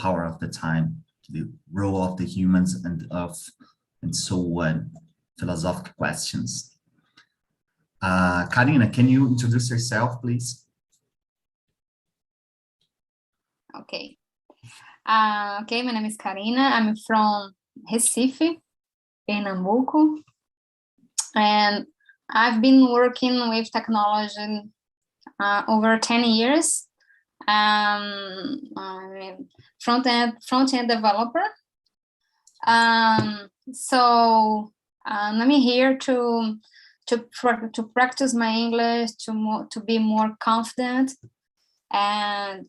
power of the time, to the role of the humans and of, and so on, philosophical questions. Karina, can you introduce yourself, please? Okay. Okay, my name is Karina. I'm from Recife, Pernambuco, and I've been working with technology over 10 years. I'm a front-end developer. So I'm here to practice my English, to be more confident, and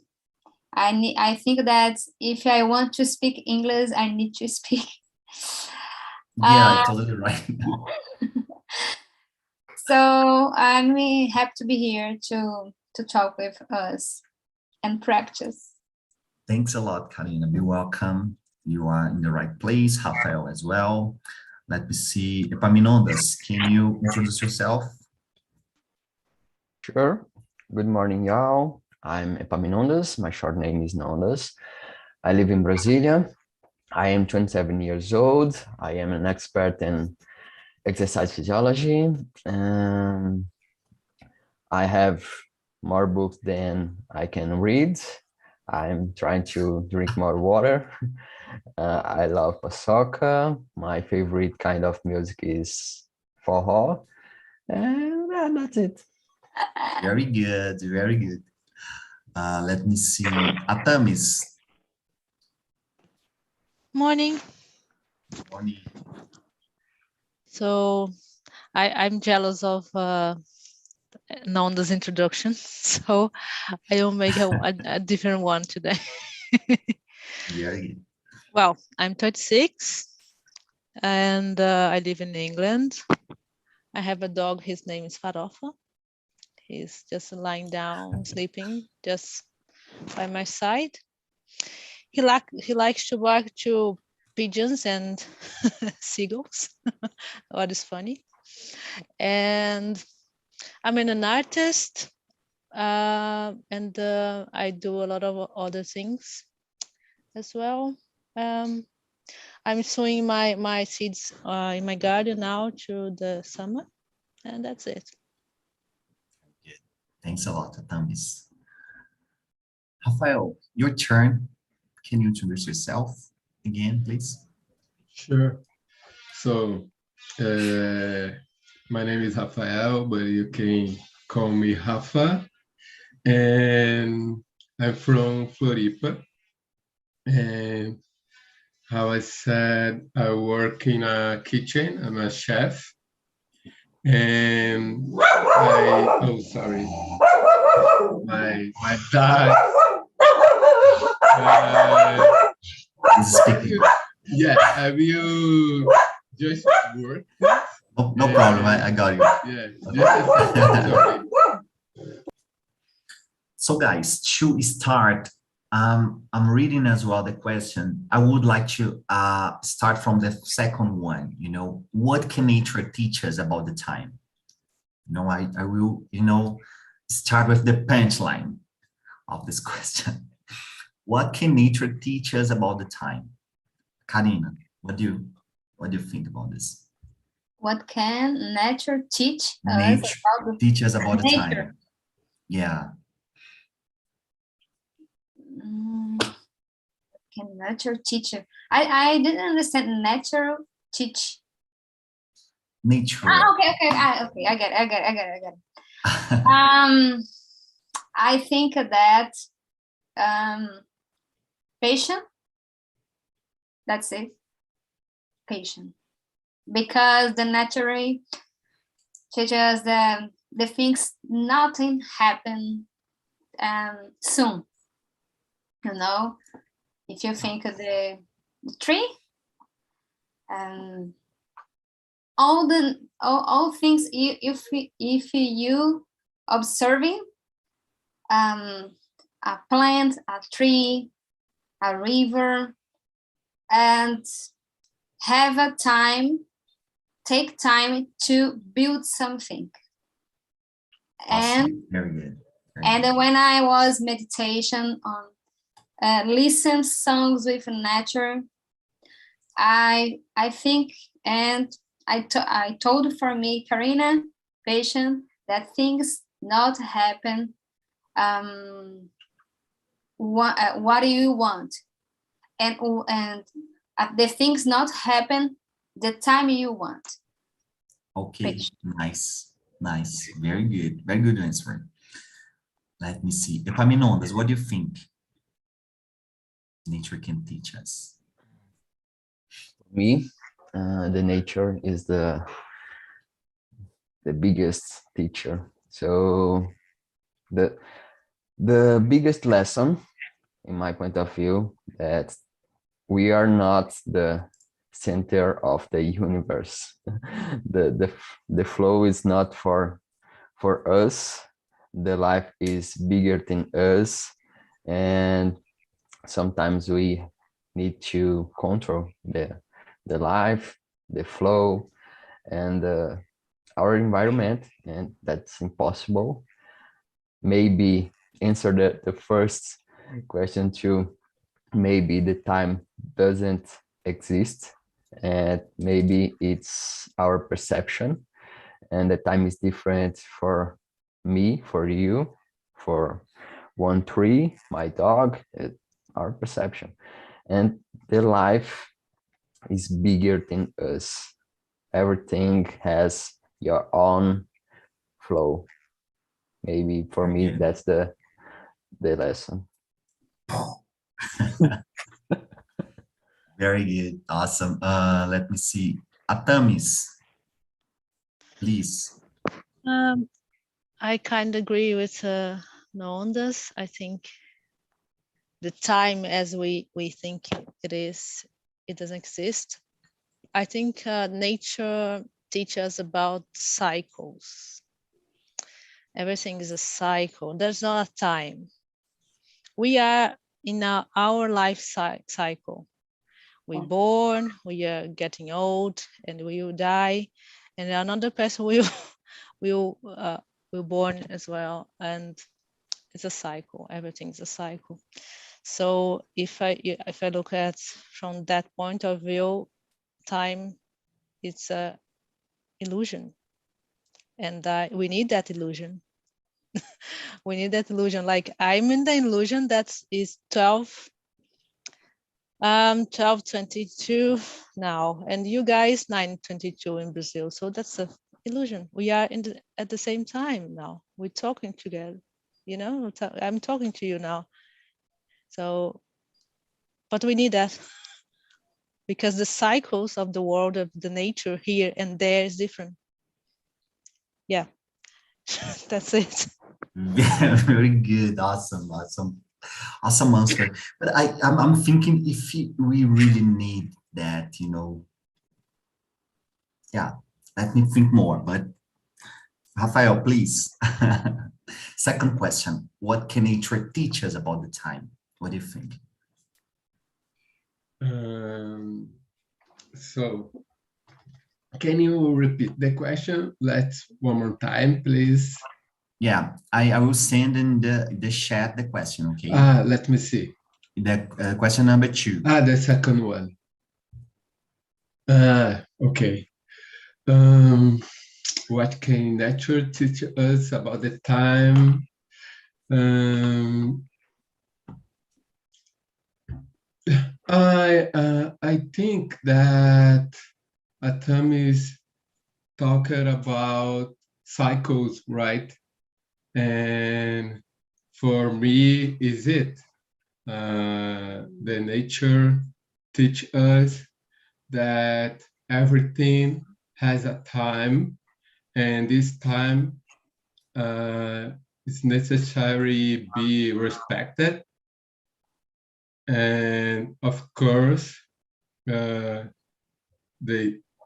I think that if I want to speak English, I need to speak. Yeah, totally right. So I'm happy to be here to talk with us and practice. Thanks a lot, Karina. Be welcome. You are in the right place. Rafael as well. Let me see. Epaminondas, can you introduce yourself? Sure. Good morning, y'all. I'm Epaminondas. My short name is Nondas. I live in Brasilia. I am 27 years old. I am an expert in exercise physiology. I have more books than I can read. I'm trying to drink more water. I love paçoca. My favorite kind of music is forró. And that's it. Very good, very good. Let me see. Atamis. Morning. Morning. So I'm jealous of Nanda's introduction, so I will make a different one today. Very good. Well, I'm 36 and I live in England. I have a dog. His name is Farofa. He's just lying down, sleeping just by my side. He likes to bark to pigeons and seagulls, what is funny. And I'm an artist, and I do a lot of other things as well. I'm sowing my seeds in my garden now through the summer, and that's it. Good. Thanks a lot, Atamis. Rafael, your turn. Can you introduce yourself again, please? Sure. So, my name is Rafael, but you can call me Rafa. And I'm from Floripa. And how I said, I work in a kitchen. I'm a chef. And sorry. My dog. Yeah, have you just worked? No problem, I got you. Yeah. So guys, to start, I'm reading as well the question. I would like to start from the second one, what can nature teach us about the time? I will, start with the punchline of this question. What can nature teach us about the time? Karina, what do you think about this? What can nature teach us about the time? Yeah. Can nature teach? I didn't understand nature teach. Nature. Okay. I get it. I think that patient. That's it. Patient, because the nature teaches the things nothing happen soon. If you think of the tree, all things, if you observing a plant, a tree, a river, and take time to build something. Awesome. Very good. And then when I was meditation on listen songs with nature. I think, and I told for me, Karina, patient, that things not happen. What do you want? And the things not happen the time you want. Okay, nice, nice, very good answer. Let me see. Epaminondas, what do you think nature can teach us? Me, the nature is the biggest teacher. So the biggest lesson, in my point of view, that we are not the center of the universe. the flow is not for us. The life is bigger than us, and sometimes we need to control the life, the flow, and our environment, and that's impossible. Maybe answer the first question too. Maybe the time doesn't exist, and maybe it's our perception, and the time is different for me, for you, for one tree, my dog, our perception. And the life is bigger than us. Everything has your own flow. Maybe for me, that's the lesson. Very good, awesome. Let me see. Atamis, please. I kind of agree with Noondas. I think the time as we think it is, it doesn't exist. I think nature teaches about cycles. Everything is a cycle. There's not a time. We are in our life cycle. We're born, we are getting old, and we will die, and another person will born as well, and it's a cycle. Everything's a cycle. So if I look at from that point of view, time, it's a illusion, and we need that illusion. We need that illusion. Like I'm in the illusion that is 12:22 now, and you guys 9:22 in Brazil. So that's a illusion. We are at the same time now. We're talking together. You know, I'm talking to you now. So, but we need that because the cycles of the world, of the nature here and there is different. Yeah, that's it. Very good, awesome answer. But I'm thinking if we really need that, you know. Yeah, let me think more. But Rafael, please. Second question: what can nature teach us about the time? What do you think? So, can you repeat the question? Let's one more time, please. Yeah, I will send in the chat the question, okay? Let me see. The question number 2. The second one. Okay. What can nature teach us about the time? I think that Atam is talking about cycles, right? And for me, is it the nature teach us that everything has a time, and this time is necessary be respected. And of course, the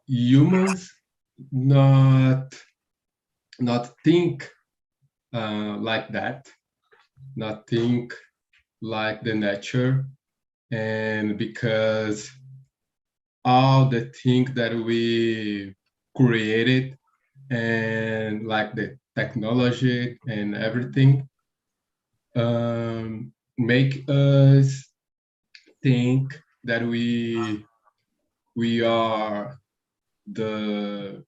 humans not think like that, not think like the nature, and because all the things that we created and like the technology and everything make us think that we are the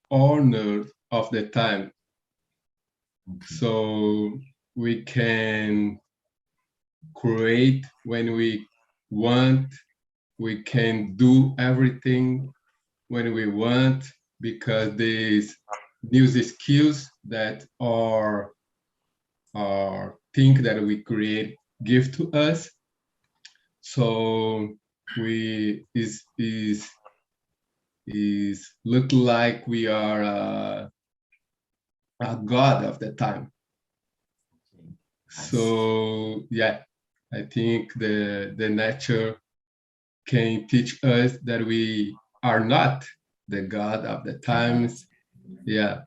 owner of the time. So we can create when we want, we can do everything when we want, because these new skills that are things that we create give to us. So we is look like we are a god of the time. So yeah, I think the nature can teach us that we are not the god of the times. Yeah.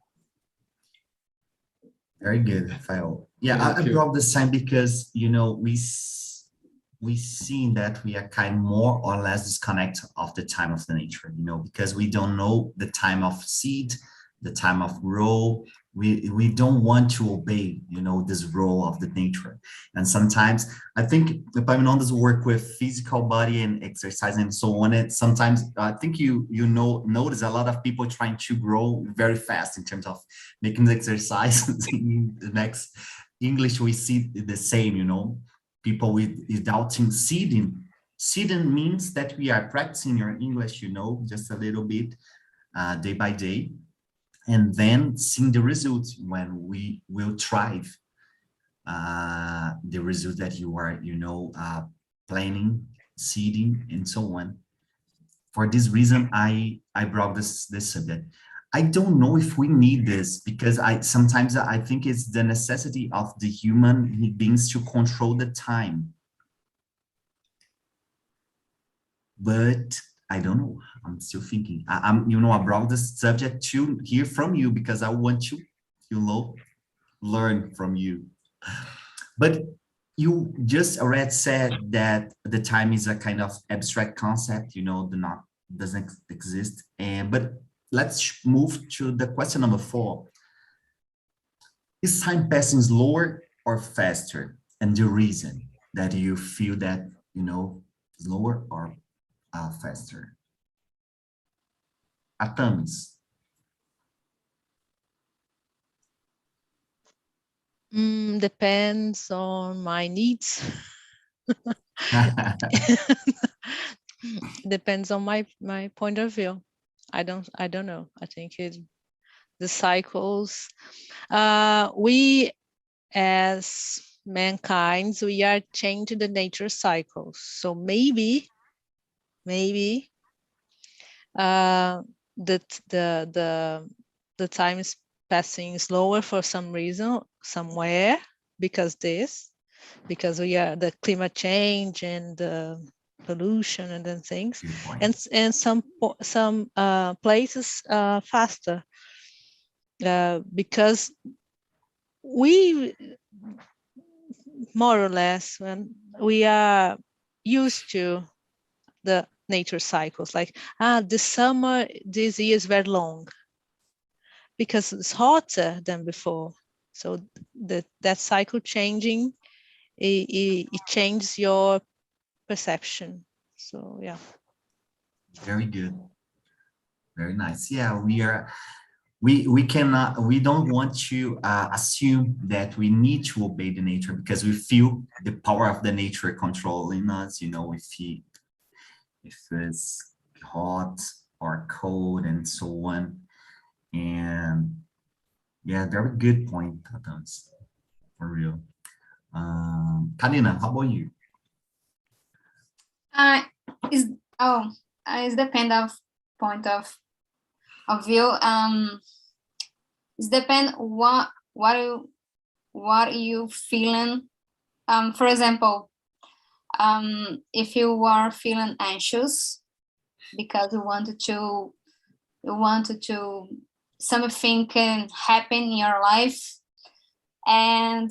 Very good, Rafael. Yeah, I Thank you. brought this time because, you know, we see that we are kind of more or less disconnected of the time of the nature, you know, because we don't know the time of seed, the time of grow. We don't want to obey, you know, this role of the nature. And sometimes I think Epaminondas work with physical body and exercise and so on. It sometimes I think you notice a lot of people trying to grow very fast in terms of making the exercise. In the next English, we see the same, you know, people without seeding. Seeding means that we are practicing your English, you know, just a little bit day by day, and then seeing the results when we will thrive, the results that you are, you know, planning, seeding, and so on. For this reason, I brought this subject. I don't know if we need this, because sometimes I think it's the necessity of the human beings to control the time. But I don't know. I'm still thinking. I'm, you know, I brought this subject to hear from you because I want to, you know, learn from you. But you just already said that the time is a kind of abstract concept, you know, doesn't exist. But let's move to the question number 4. Is time passing slower or faster? And the reason that you feel that, you know, slower or faster? Atamis. Depends on my needs. Depends on my point of view. I don't know. I think the cycles. We as mankind, we are changing the nature cycles. So maybe the time is passing slower for some reason somewhere, because we are the climate change and the pollution and then things, and some places faster, because we more or less, when we are used to the nature cycles, like the summer this year is very long because it's hotter than before. So that cycle changing, it changes your perception. So yeah. Very good. Very nice. Yeah, we cannot, we don't want to assume that we need to obey the nature because we feel the power of the nature controlling us, you know, if it's hot or cold and so on. And yeah, very good point, Adams, for real. Karina, how about you? It's depend of point of view. It's depend what you feeling. For example, if you are feeling anxious because you wanted to something can happen in your life, and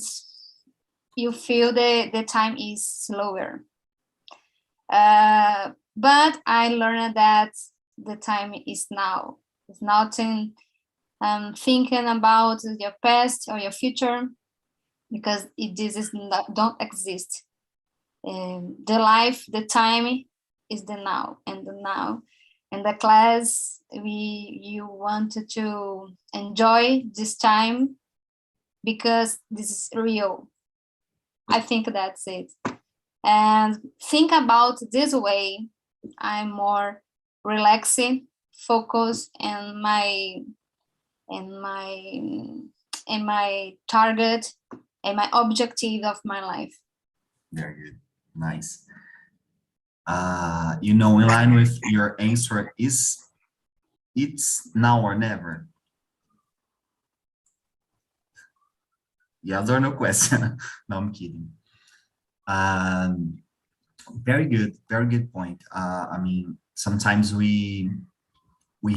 you feel the time is slower. But I learned that the time is now. It's not in thinking about your past or your future, because this is not, don't exist. the life, the time is the now, and the now. And the class, you wanted to enjoy this time because this is real. I think that's it. And think about this way, I'm more relaxing, focused, and my target and my objective of my life. Very good. Nice. In line with your answer, it's now or never? Yes or no question? No, I'm kidding. Very good point. I mean, sometimes we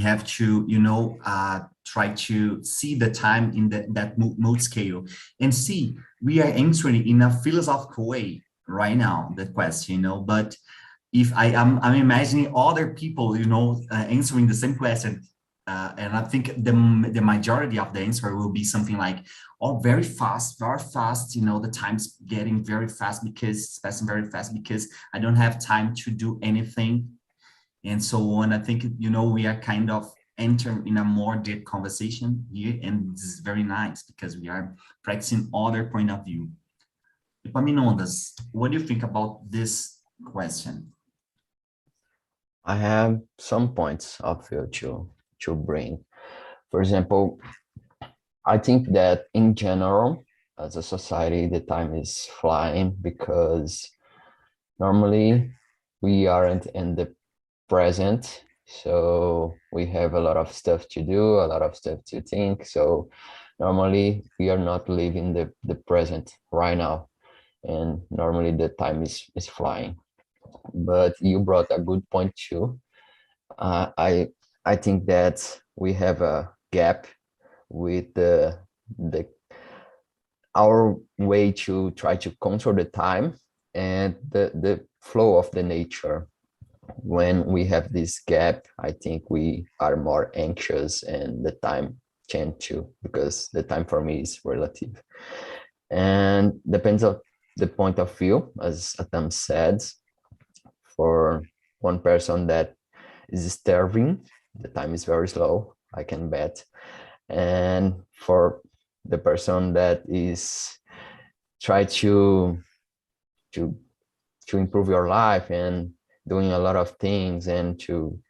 have to, try to see the time in that mode scale and see, we are answering in a philosophical way right now, the question, but if I'm imagining other people, answering the same question, and I think the majority of the answer will be something like, oh, very fast, the time's getting very fast because I don't have time to do anything, and so on. I think, we are kind of entering in a more deep conversation here, and this is very nice because we are practicing other point of view. Epaminondas, what do you think about this question? I have some points of view to bring. For example, I think that in general, as a society, the time is flying because normally we aren't in the present. So we have a lot of stuff to do, a lot of stuff to think. So normally we are not living the present right now. And normally the time is flying. But you brought a good point too. I think that we have a gap with our way to try to control the time and the flow of the nature. When we have this gap, I think we are more anxious and the time change too, because the time for me is relative. And depends on the point of view, as Atam said. For one person that is starving, the time is very slow, I can bet. And for the person that is try to improve your life and doing a lot of things and to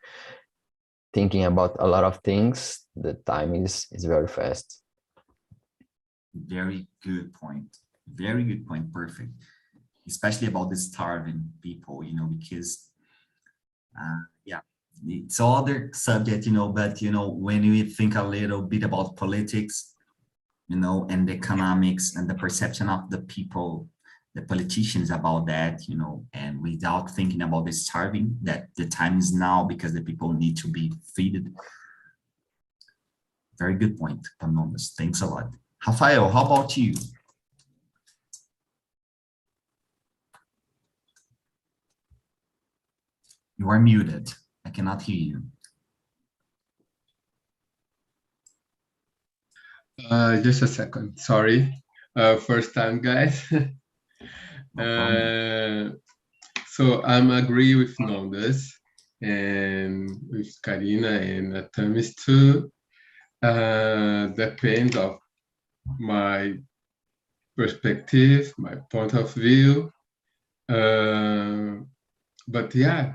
thinking about a lot of things, the time is very fast. Very good point. Very good point. Perfect. Especially about the starving people, because yeah, it's other subject, but when we think a little bit about politics, and the economics and the perception of the people, the politicians about that, and without thinking about the starving, that the time is now because the people need to be fed. Very good point, Panomas. Thanks a lot. Rafael, how about you? You are muted. I cannot hear you. Just a second. Sorry. First time, guys. So I'm agree with Nondas and with Karina and Atamis too. Depends of my perspective, my point of view. But yeah,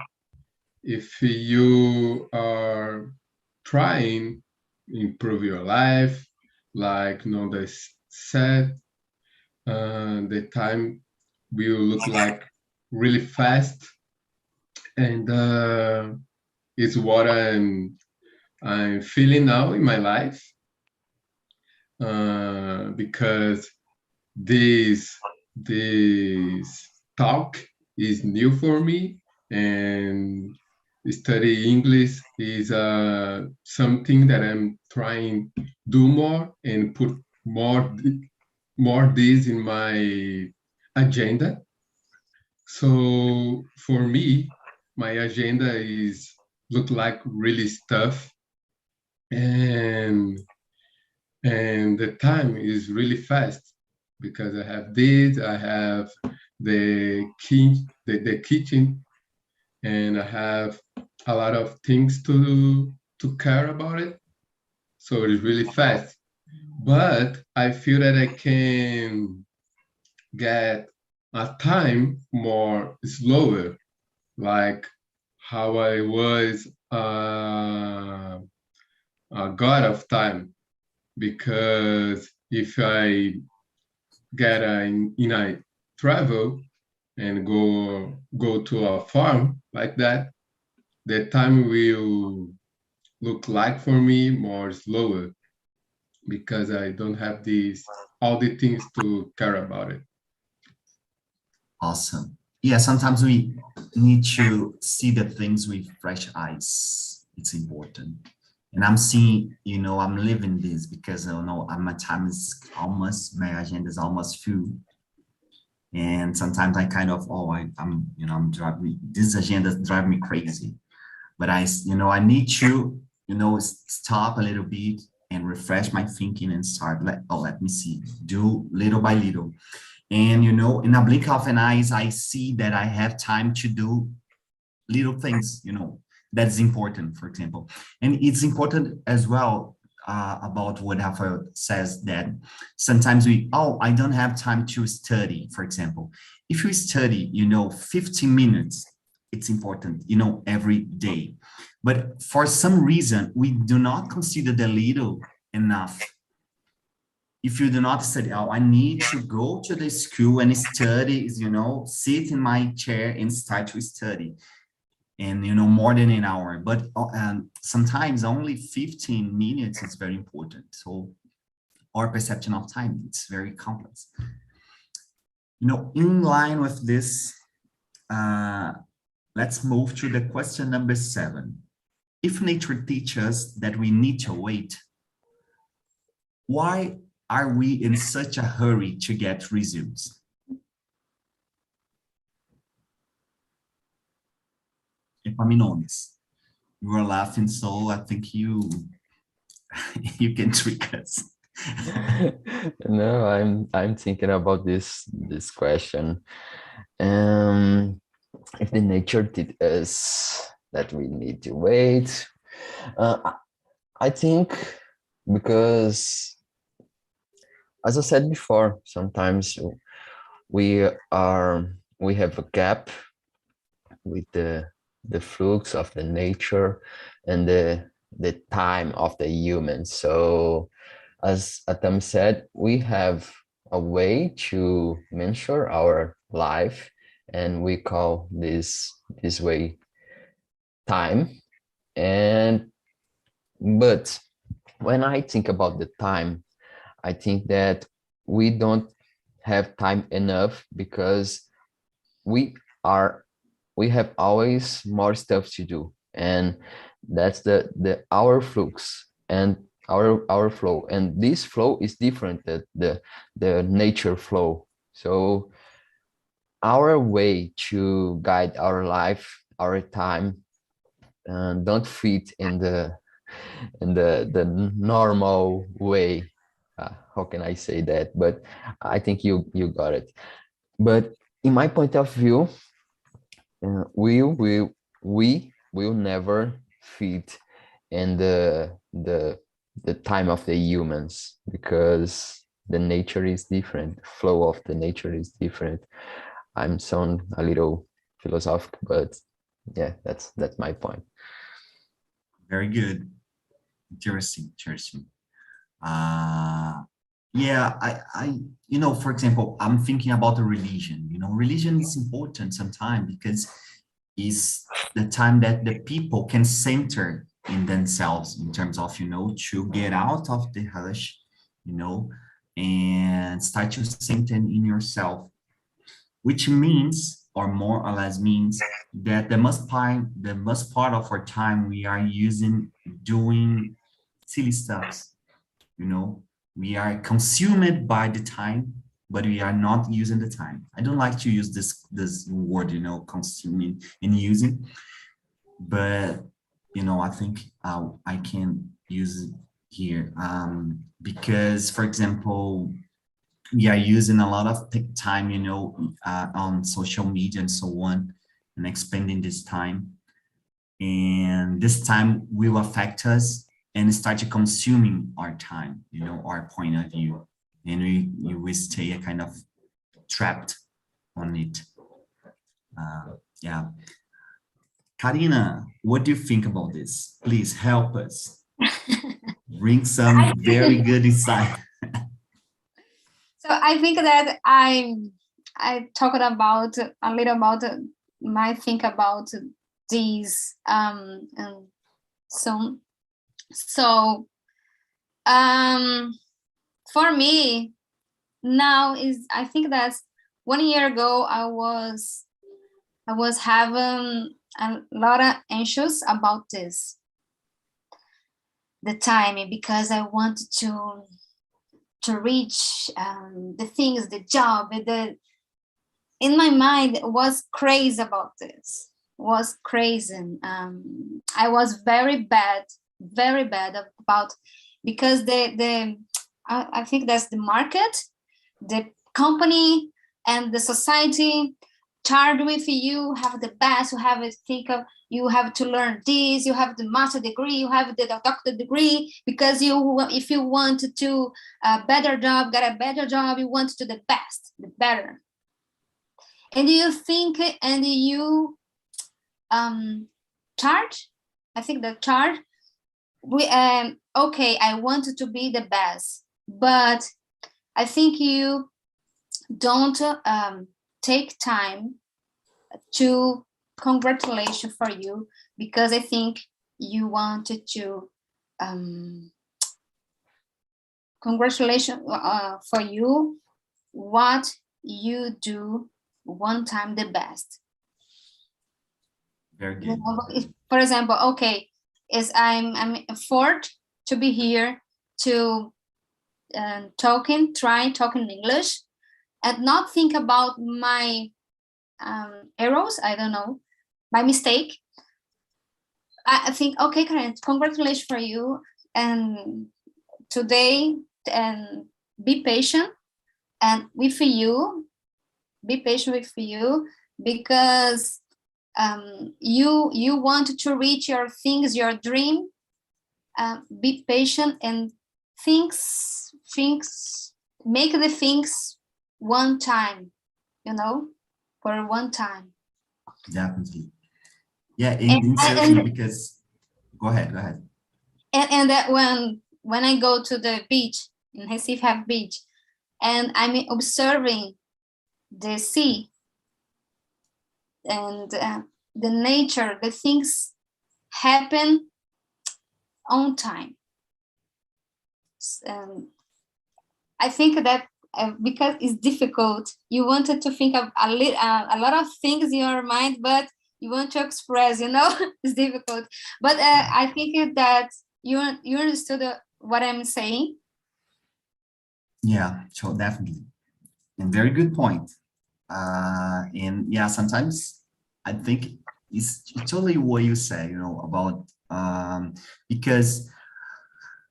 if you are trying to improve your life, like Nondas said, the time will look like really fast, and it's what I'm feeling now in my life, because this talk is new for me, and study English is something that I'm trying to do more and put more this in my agenda. So for me, my agenda is look like really stuff, and the time is really fast. because I have this, I have the kitchen, and I have a lot of things to care about it. So it's really fast. But I feel that I can get a time more slower, like how I was a god of time. Because if I get in a travel and go to a farm like that, the time will look like for me more slower because I don't have these all the things to care about it. Awesome. Yeah, sometimes we need to see the things with fresh eyes. It's important. And I'm seeing, I'm living this because my time is almost, my agenda is almost full. And sometimes I kind of, I'm driving, this agenda drive me crazy. But I need to, stop a little bit and refresh my thinking and start, let me see, do little by little. And, in a blink of an eye, I see that I have time to do little things, that's important, for example. And it's important as well about what Rafael says, that sometimes I don't have time to study, for example. If you study, 15 minutes, it's important, every day. But for some reason, we do not consider the little enough. If you do not study, I need to go to the school and study, sit in my chair and start to study. And, more than an hour. But sometimes only 15 minutes is very important. So our perception of time, it's very complex. In line with this, let's move to the question number 7. If nature teaches that we need to wait, why are we in such a hurry to get results? Epaminondas, you are laughing, so I think you can trick us. No, I'm thinking about this question. If the nature did us that we need to wait, I think because, as I said before, sometimes we have a gap with the flux of the nature and the time of the human. So as Atam said, we have a way to measure our life, and we call this way time. But when I think about the time, I think that we don't have time enough because we have always more stuff to do, and that's our flux and our flow, and this flow is different than the nature flow. So our way to guide our life, our time, don't fit in the normal way. How can I say that? But I think you got it. But in my point of view, we will never fit in the time of the humans, because the nature is different, flow of the nature is different. I'm sound a little philosophical, but yeah, that's my point. Very good. Interesting. Yeah, I for example, I'm thinking about the religion. Religion is important sometimes because it's the time that the people can center in themselves in terms of, to get out of the hush, and start to center in yourself, which means, or more or less means, that the most part of our time we are using doing silly stuffs. We are consumed by the time, but we are not using the time. I don't like to use this word, consuming and using, but I think I can use it here, because, for example, we are using a lot of time, you know, on social media and so on, and expending this time. And this time will affect us and start consuming our time, you know, our point of view. And we will stay a kind of trapped on it. Yeah. Karina, what do you think about this? Please help us. Bring some very good insight. So I think that I talked about a little about my think about these so for me now is, I think that 1 year ago I was having a lot of anxious about this, the timing, because I wanted to reach the things, the job, in my mind was crazy about this, was crazy. I was very bad about, because I think that's the market, the company and the society charge with you have the best, you have to think of, you have to learn this, you have the master degree, you have the doctor degree, because if you want to do a better job, get a better job, you want to do the best, the better. And you think, and you charge, I think the charge, okay, I wanted to be the best, but I think you don't take time to congratulation for you, because I think you wanted to congratulations for you what you do one time the best. Very good. You know, for example, okay, is I'm afford to be here to try talking English, and not think about my errors, I don't know, my mistake. I think, okay, Karen, congratulations for you, and today, and be patient and with you, be patient with you, because you want to reach your things, your dream. Be patient and things make the things one time, you know, for one time. Definitely. Yeah, and because go ahead. And that when I go to the beach in Recife have beach, and I'm observing the sea and the nature, the things happen on time. I think that because it's difficult, you wanted to think of a lot of things in your mind, but you want to express, you know, it's difficult. But I think that you understood what I'm saying. Yeah, so definitely. And very good point. And yeah, sometimes I think it's totally what you say, you know, about because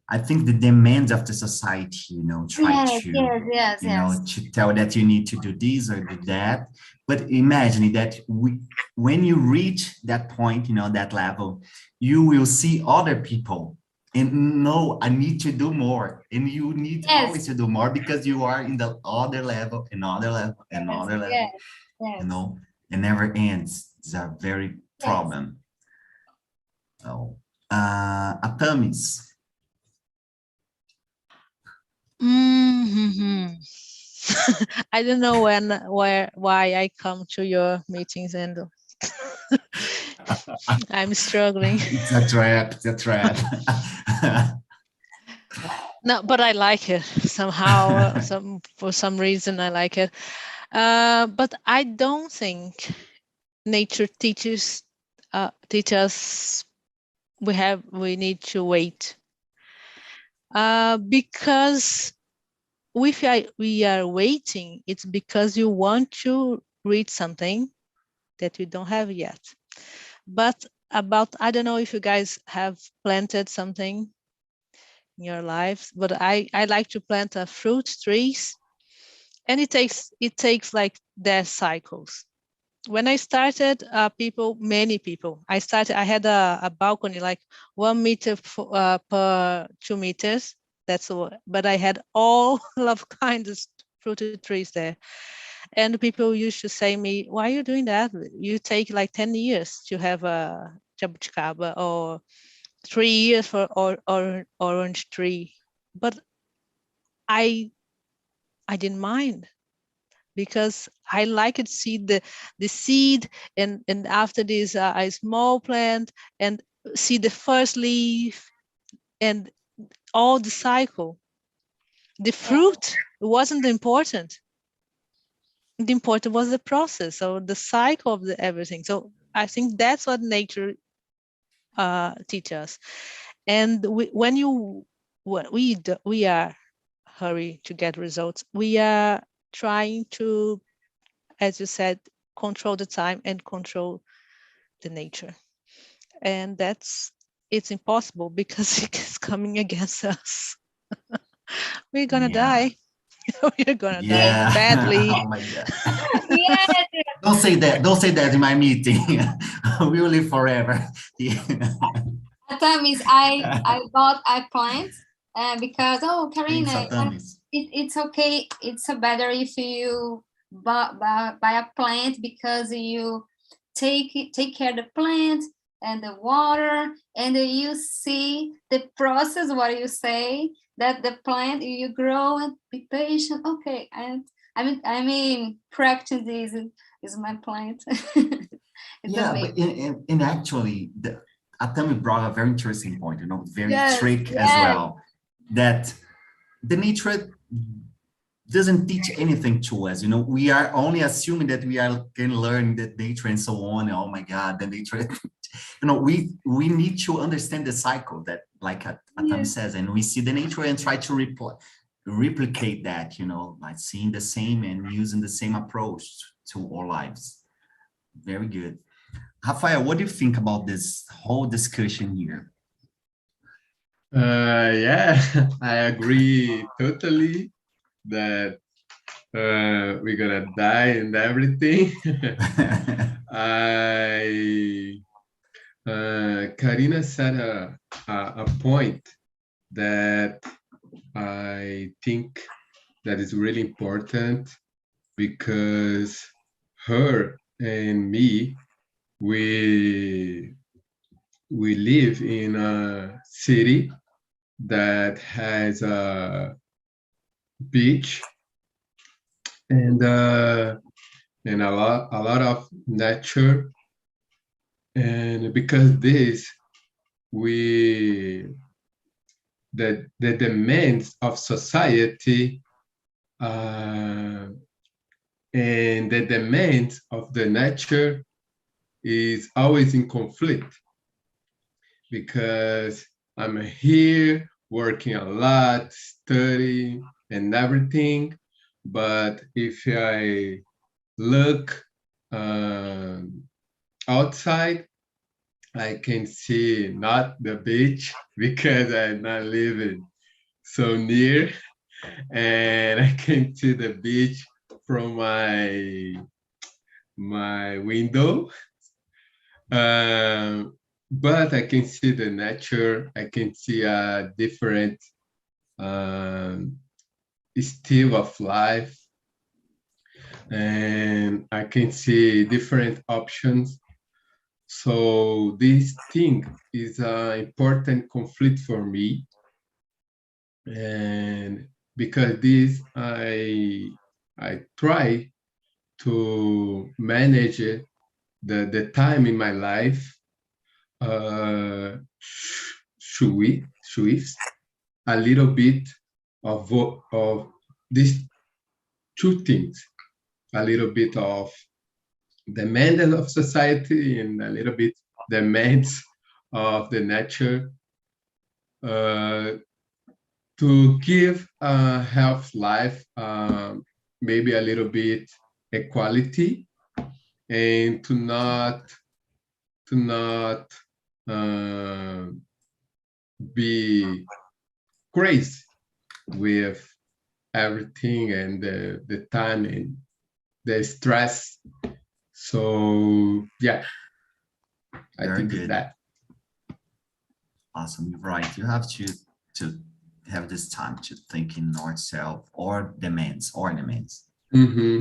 I think the demands of the society, you know, try to, you know, to tell that you need to do this or do that. But imagine that when you reach that point, you know, that level, you will see other people and no, I need to do more. And you need always to do more because you are in the other level, another level, another level, you know, it never ends. It's a very problem. So, Atamis. I don't know why I come to your meetings, and I'm struggling. It's a trap. It's a trap. No, but I like it somehow. For some reason, I like it. But I don't think nature teaches us we need to wait. Because if we are waiting, it's because you want to read something that you don't have yet. But I don't know if you guys have planted something in your lives, but I like to plant fruit trees and it takes like their cycles. When I started, many people, I had a balcony like 1 meter per 2 meters. That's all. But I had all of kinds of fruited trees there. And people used to say me, why are you doing that? You take like 10 years to have a jabuticaba, or 3 years for orange tree. But I didn't mind, because I like to see the seed, and after this a small plant, and see the first leaf, and all the cycle. The fruit wasn't important. The important was the process, so the cycle of everything. So I think that's what nature teaches us. And we are hurry to get results. We are trying to, as you said, control the time and control the nature. And it's impossible, because it's coming against us. We're gonna die. We're gonna die badly. Oh my God. Yes. Don't say that. Don't say that in my meeting. We will live forever. At times I bought a plant because, oh, Karina, it's okay. It's better if you buy a plant, because you take care of the plant and the water, and you see the process, what you say, that the plant you grow, and be patient. Okay, and I mean practice this is my plant. Yeah, but in actually, Atami brought a very interesting point, you know, very trick as well, that the nature doesn't teach anything to us. You know, we are only assuming that we can learn that nature and so on. Oh my God, the nature, you know, we need to understand the cycle that, like Atami says, and we see the nature and try to replicate that, you know, like seeing the same and using the same approach to our lives. Very good. Rafael, what do you think about this whole discussion here? Yeah, I agree totally that we're gonna die and everything. Karina said a point that I think that is really important, because her and me, we live in a city that has a beach and a lot of nature, and because this, the demands of society and the demands of the nature is always in conflict, because I'm here working a lot, studying and everything, but if I look outside, I can see not the beach, because I'm not living so near, and I can see the beach from my window. But I can see the nature. I can see a different style of life, and I can see different options. So this thing is an important conflict for me, and because this, I try to manage the time in my life shifts a little bit of these two things, a little bit of demands of society and a little bit demands of the nature, to give a health life maybe a little bit equality, and to not be crazy with everything and the time and the stress. So yeah, I Very think good. that. Awesome. You're right. You have to have this time to think in yourself or demands. Mm-hmm.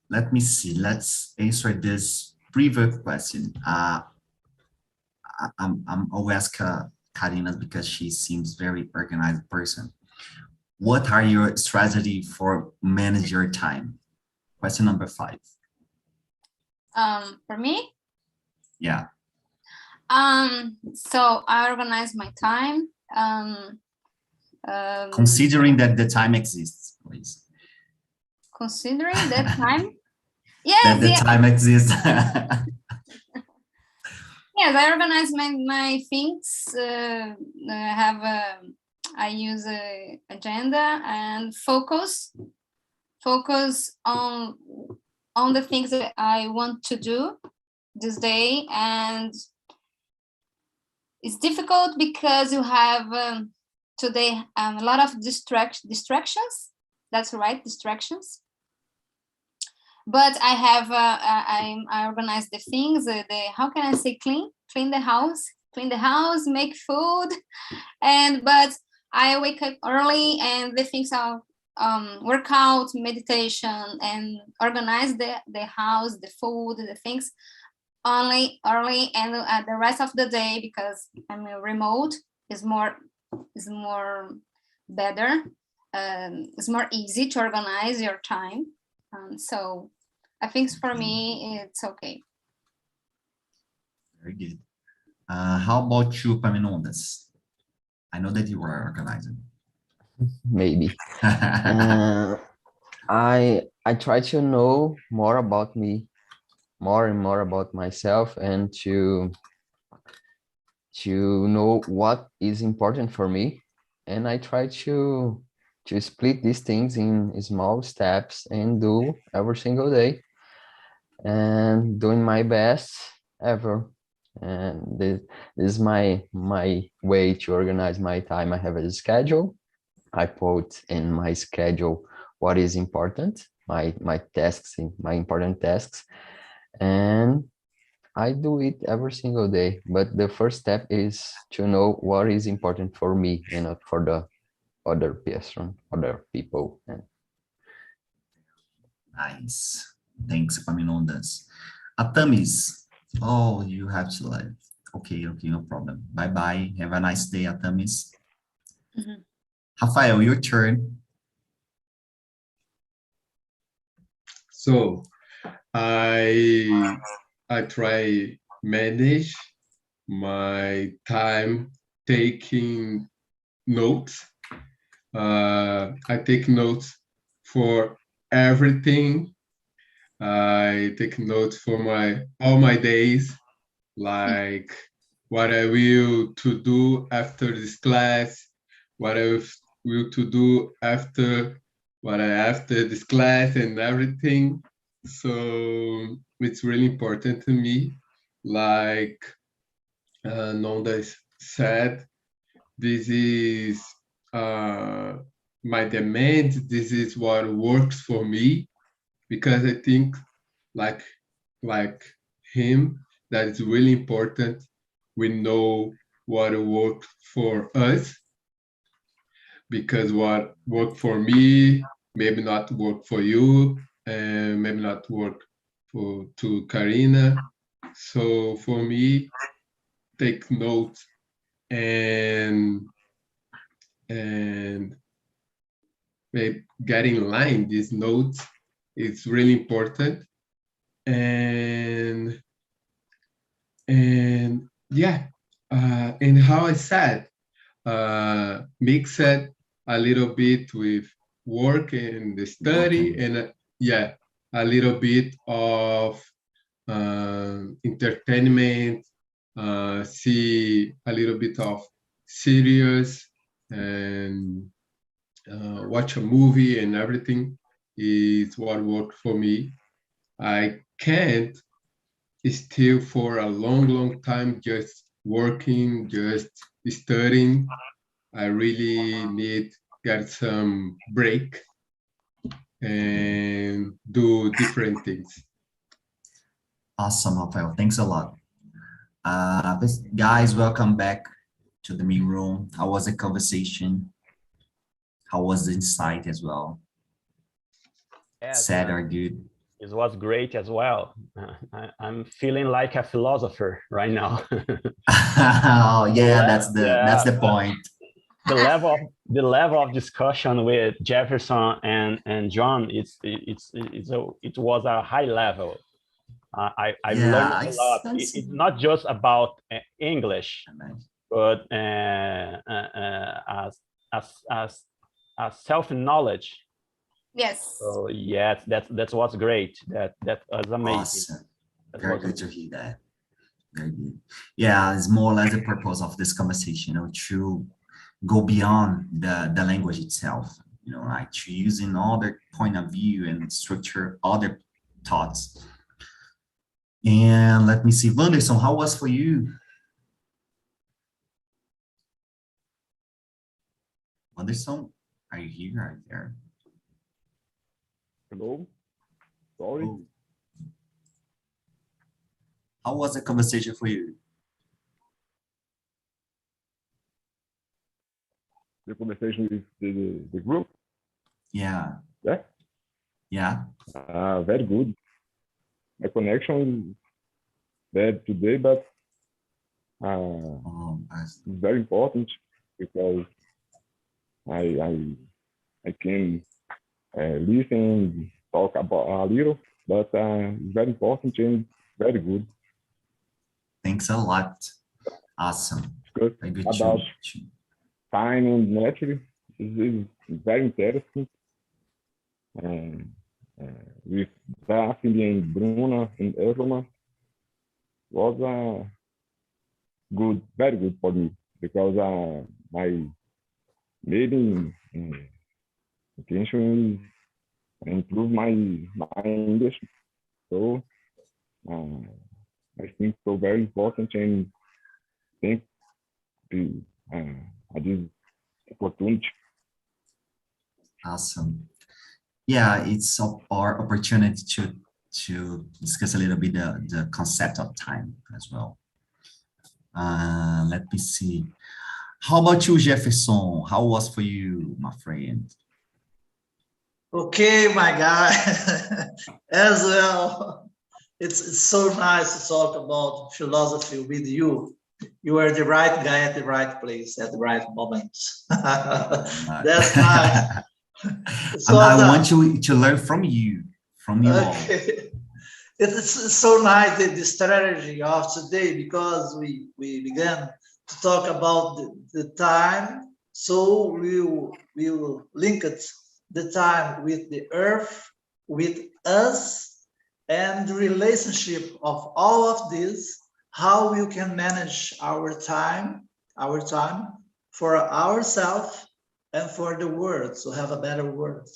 Let me see. Let's answer this previous question. I'll ask Karina because she seems very organized person. What are your strategy for manage your time? Question number 5. For me, Yeah. so I organize my time. Considering that the time exists, please. Considering that time, That yes, the yes, time exists. yes. I organize my things. I use a agenda and focus on the things that I want to do this day. And it's difficult because you have today a lot of distractions. That's right, distractions. But I have I organize the things. How can I say clean the house, make food, but I wake up early and the things are workout, meditation, and organize the house, the food, the things only early, and the rest of the day, because I'm remote, is more better. It's more easy to organize your time. So I think for me it's okay. Very good. How about you, Paminondas? I know that you are organizing. Maybe. I try to know more about me, more and more about myself, and to know what is important for me. And I try to split these things in small steps and do every single day, and doing my best ever. And this is my way to organize my time. I have a schedule. I put in my schedule what is important, my tasks, my important tasks, and I do it every single day. But the first step is to know what is important for me and not for the other person, other people. And Nice. Thanks, Paminondas. Atamis. Oh, you have to leave. Okay, no problem. Bye-bye. Have a nice day, Atamis. Rafael, your turn. So I try manage my time taking notes. I take notes for everything. I take notes for all my days, like what I will to do after this class, what I will to do after this class and everything. So it's really important to me. Like Nonda said, this is my demand. This is what works for me, because I think like him, that it's really important we know what works for us, because what worked for me maybe not work for you, and maybe not work to Karina. So for me, take notes and get in line these notes. It's really important. And yeah, and how I said, mix it a little bit with work and the study, and yeah, a little bit of entertainment, see a little bit of series, and watch a movie, and everything is what worked for me. I can't still for a long time just working, just studying. I really need get some break and do different things. Awesome, Rafael. Thanks a lot. Guys, welcome back to the main room. How was the conversation? How was the insight as well? Yes, Sad or good? it was great as well. I'm feeling like a philosopher right now. Oh, yeah, that's the point. The level of discussion with Jefferson and John, it was a high level. I learned a lot. It's not just about English, but as self-knowledge. Yes. So yes, that was great. That was amazing. Awesome. Very good to hear that. Very good. Yeah, it's more or less the purpose of this conversation, to go beyond the language itself, like to using other point of view and structure other thoughts. And let me see, Wanderson, how was for you? Wanderson, are you here? Are you there? Hello? Sorry. Oh. How was the conversation for you? The conversation with the group? Yeah. Yeah? Yeah. Very good. My connection is bad today, but it's very important because I can listen, talk about a little, but it's very important and very good. Thanks a lot. Awesome. Good. About time and nature is very interesting. With Daphne and Bruna and Irma was good, very good for me because my main intention is improve my English. So I think so very important and thank you this opportunity. Awesome. Yeah, it's our opportunity to discuss a little bit the concept of time as well. Let me see. How about you, Jefferson? How was for you, my friend? Okay, my guy, as well. It's so nice to talk about philosophy with you. You are the right guy at the right place at the right moment. That's nice. So I want to learn from you okay. All. It's so nice the strategy of today because we began to talk about the time. So we will link it the time with the earth, with us, and the relationship of all of this, how we can manage our time for ourselves and for the world, so have a better world.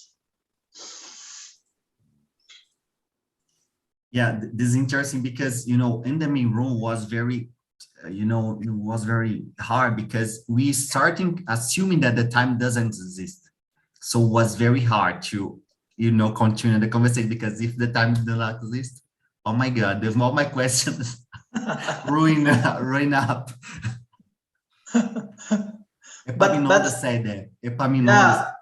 Yeah, this is interesting because, in the main room was very, it was very hard because we starting assuming that the time doesn't exist. So it was very hard to, continue the conversation because if the time does not exist, oh my God, there's all my questions ruin up. Epaminondas said that. Epaminondas,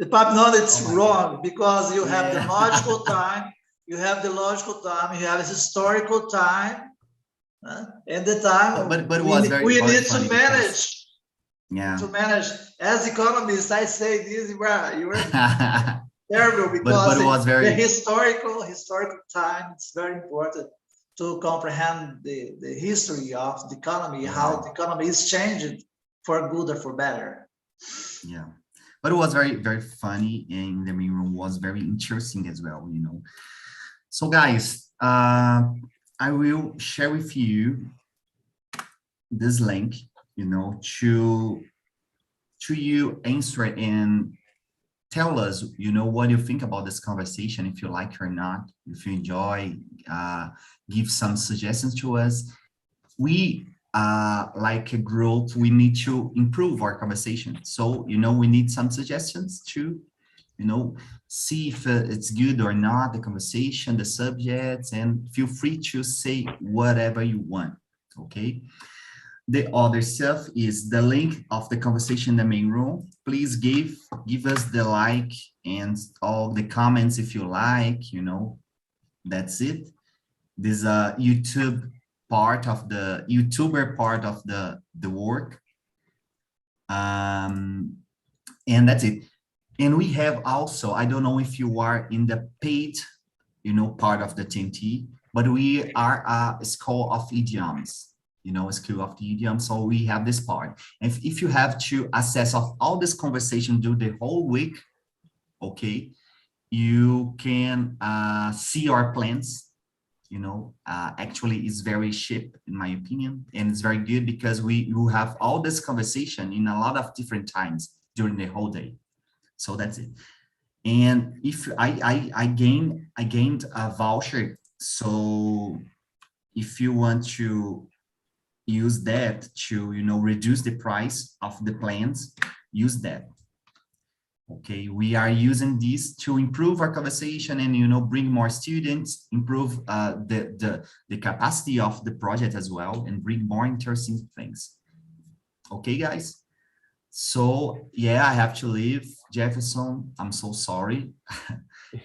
Epaminondas, it's wrong because you have the logical time, you have a historical time, and the time but it was very we need funny to manage. Because, to manage. As economists, I say this, you are terrible because but it was the historical time, it's very important to comprehend the history of the economy, how the economy is changing for good or for better. Yeah, but it was very, very funny, and the main room was very interesting as well, So guys, I will share with you this link, to you answer it and tell us, what you think about this conversation, if you like it or not, if you enjoy, give some suggestions to us. We like a growth, we need to improve our conversation. So, we need some suggestions to, see if it's good or not, the conversation, the subjects, and feel free to say whatever you want, okay? The other stuff is the link of the conversation in the main room. Please give us the like and all the comments if you like, that's it. This YouTuber part of the work. And that's it. And we have also, I don't know if you are in the paid, part of the TNT, but we are a school of idioms, a school of the idioms. So we have this part. If you have to access of all this conversation do the whole week, okay, you can see our plans. Actually it's very cheap in my opinion, and it's very good because we will have all this conversation in a lot of different times during the whole day. So that's it. And if I gained a voucher, so if you want to use that to reduce the price of the plans, use that. Okay, we are using this to improve our conversation and bring more students, improve the capacity of the project as well, and bring more interesting things. Okay, guys. So yeah, I have to leave. Jefferson, I'm so sorry.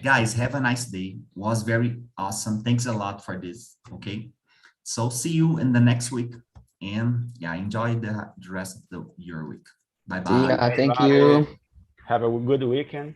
Guys, have a nice day. Was very awesome. Thanks a lot for this. Okay, so see you in the next week, and yeah, enjoy the rest of your week. Bye bye. Yeah, thank you. Have a good weekend.